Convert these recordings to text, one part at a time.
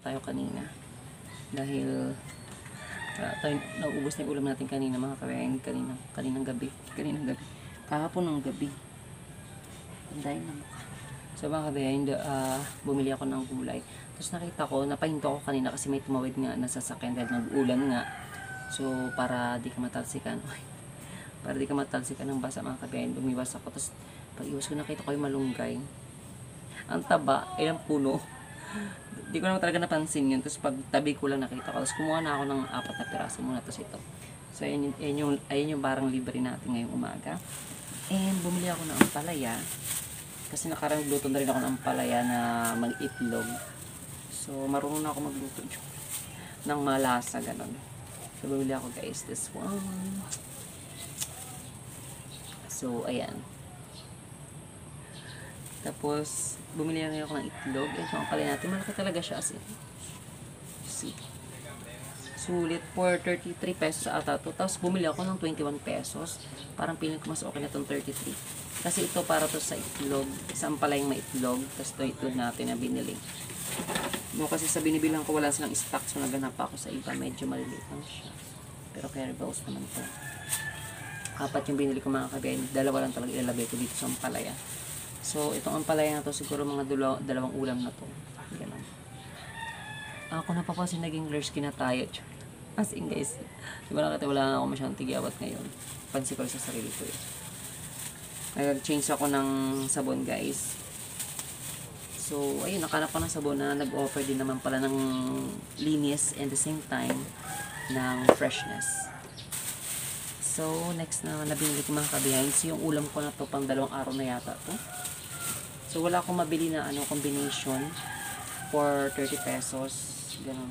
tayo kanina. Dahil tayo, nauubos na yung ulam natin kanina mga kabayan. Kaninang gabi. Kahapon ng gabi. Anday na mukha. So mga kabayan, bumili ako ng gulay. Tapos nakita ko, napahinto ako kanina kasi may tumawid nga na sasakyan dahil nag-ulan nga. So para di ka matalsikan. Para di ka matalsikan ng basa mga kabayan, bumiwas ako. Tapos pag-iwas ko nakita ko yung malunggay. Ang taba, ilang puno. Di ko naman talaga napansin yun. Tapos pag tabi ko lang nakita ko. Tapos kumuha na ako ng 4 na piraso muna. Tapos ito. So ayun yung barang libre natin ngayong umaga. And bumili ako ng ampalaya. Kasi nakarang luto na rin ako ng ampalaya na mag-itlog. So marunong na ako magluto ng malasa, ganon. So bumili ako guys, this one. So ayan. Tapos bumili na rin ako ng itlog. Ito ang ampalaya natin. Malaki talaga siya as in. See. Sulit for 33 pesos ata to. Tapos bumili ako ng 21 pesos. Parang piling ko mas okay na itong 33. Kasi ito para to sa itlog. Isang pala yung may itlog. Tapos ito itlog natin na binili. No, kasi sa binibilang ko wala silang stock. So naghanap ako sa iba. Medyo maliliit lang siya. Pero Caribous naman to. 4 yung binili ko mga kabayan. 2 lang talaga ilalagay ko dito sa ampalaya. So itong ampalaya na to siguro mga dalawang ulam na to. Ganun. Ako napapansin naging lurski na tayo. As in guys, di ba nakita wala na ako masyadong tigyawat ngayon. Pansin ko sa sarili ko eh. Nag-change ako ng sabon guys. So, ayun, nakanap ko ng sabon na nag-offer din naman pala ng linis and the same time ng freshness. So, next na nabili ko mga ka-behind. So, yung ulam ko na to pang 2 araw na yata to. So, wala akong mabili na combination for 30 pesos. Ganun.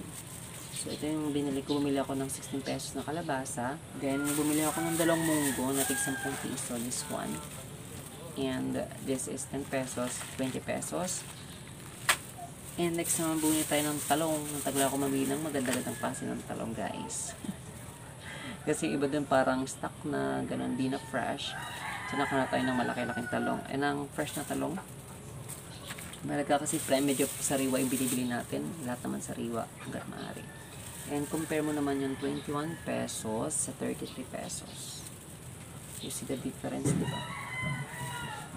So, ito yung binili ko. Bumili ako ng 16 pesos na kalabasa. Then, bumili ako ng 2 munggo na tig 10 piso. This one. And this is 10 pesos, 20 pesos. And next naman, bumili tayo ng talong. Natagal ako mamili ng maganda-gandang pasi ng talong, guys. Kasi iba din parang stock na ganun, di na fresh. So, nakana tayo ng malaki-laking talong. And ang fresh na talong, malaga kasi medyo sariwa yung binibili natin. Lahat naman sariwa hanggat maaari. And compare mo naman yung 21 pesos sa 33 pesos. You see the difference, di ba?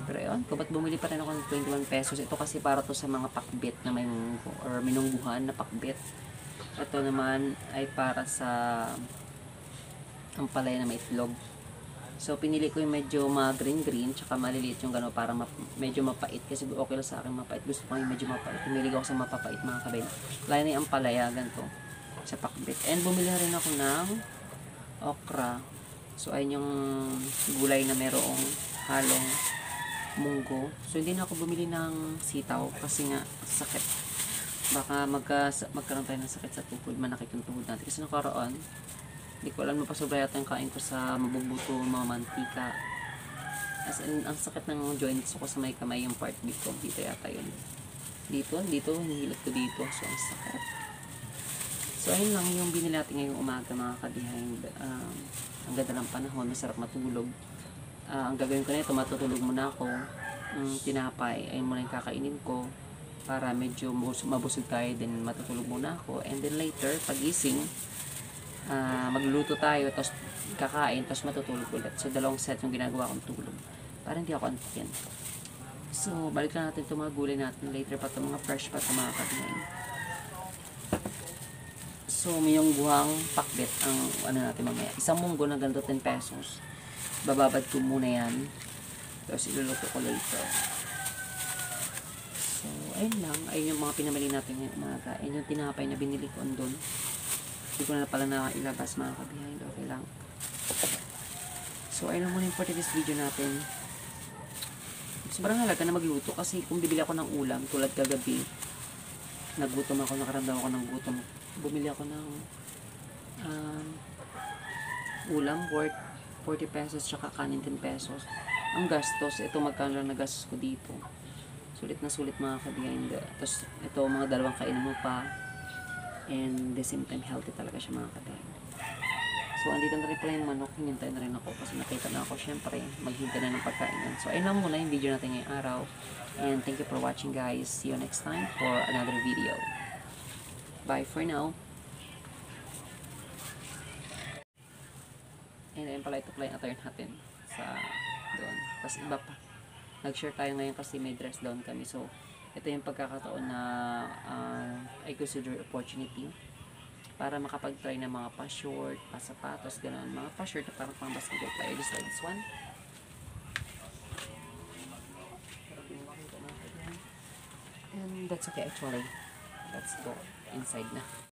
Pero yun, ba't bumili pa rin ako ng 21 pesos? Ito kasi para to sa mga pakbit na may munggo or minungguhan na pakbit. Ito naman ay para sa ampalaya na may itlog. So, pinili ko yung medyo green-green, tsaka maliliit yung gano'n para medyo mapait. Kasi okay lang sa akin mapait. Gusto ko yung medyo mapait. Pinili ko sa mapapait mga kabay. Laya na yung ampalaya, ganito, sa pakbit. And bumili na rin ako ng okra. So, ayun yung gulay na merong halong munggo. So, hindi na ako bumili ng sitaw kasi nga sakit. Baka magkaroon tayo ng sakit sa tuhod. Manakit yung tuhod natin. Kasi nakaroon, hindi ko alam, mapasobra yata yung kain ko sa mabubuto, mga mantika. As in, ang sakit ng joints ko sa may kamay, yung part dito. Dito yata yun. Dito, hinihilat ko dito. So, ang sakit. So, ayun lang yung binili natin ngayong umaga, mga ka-behind. Ang ganda ng panahon, masarap matulog. Ang gagawin ko na ito, matutulog muna ako. Tinapay, ayun muna yung kakainin ko. Para medyo mabusog tayo, then matutulog muna ako. And then later, pagising, magluluto tayo, tapos kakain, tapos matutulog ulit. So, 2 set yung ginagawa kong tulog. Para hindi ako antikin. So, balik lang natin itong mga gulay natin. Later pa itong mga fresh pa itong mga kabihain. So, may yung buhang pakbet ang natin mamaya. Isang munggo na ganito 10 pesos. Bababad ko muna yan. Tapos iluluto ko later. So, ayun lang. Ayun yung mga pinamali natin ngayong umaga. Ayun yung tinapay na binili ko doon. Hindi ko na pala na ilabas mga ka-behind. Okay lang. So, ayun lang muna yung for this video natin. Sobrang halaga na magluto kasi kung bibili ako ng ulam tulad kagabi, nagutom ako, nakaramdam ako ng gutom. Bumili ako ng ulam worth 40 pesos tsaka kanin 10 pesos. Ang gastos, ito magkano lang nagastos ko dito. Sulit na sulit mga ka-behind. Tapos ito mga 2 kainan mo pa. And the same time healthy talaga siya mga ka-behind. So andito na rin pala yung manok. Hinintay na rin ako kasi nakita na ako. Syempre maghintay na ng pagkainan. So ayun lang muna yung video natin ngayong araw. And thank you for watching guys. See you next time for another video. Bye for now. And ayun pala, ito pala yung attire natin sa doon. Tapos iba pa. Nag-share tayo ngayon kasi may dress down kami. So, ito yung pagkakataon na I consider opportunity para makapag-try ng mga pa-short, pa-sapatos, gano'n. Mga pa-short na parang pang basketball player. Just like this one. And that's okay actually. Let's go inside na.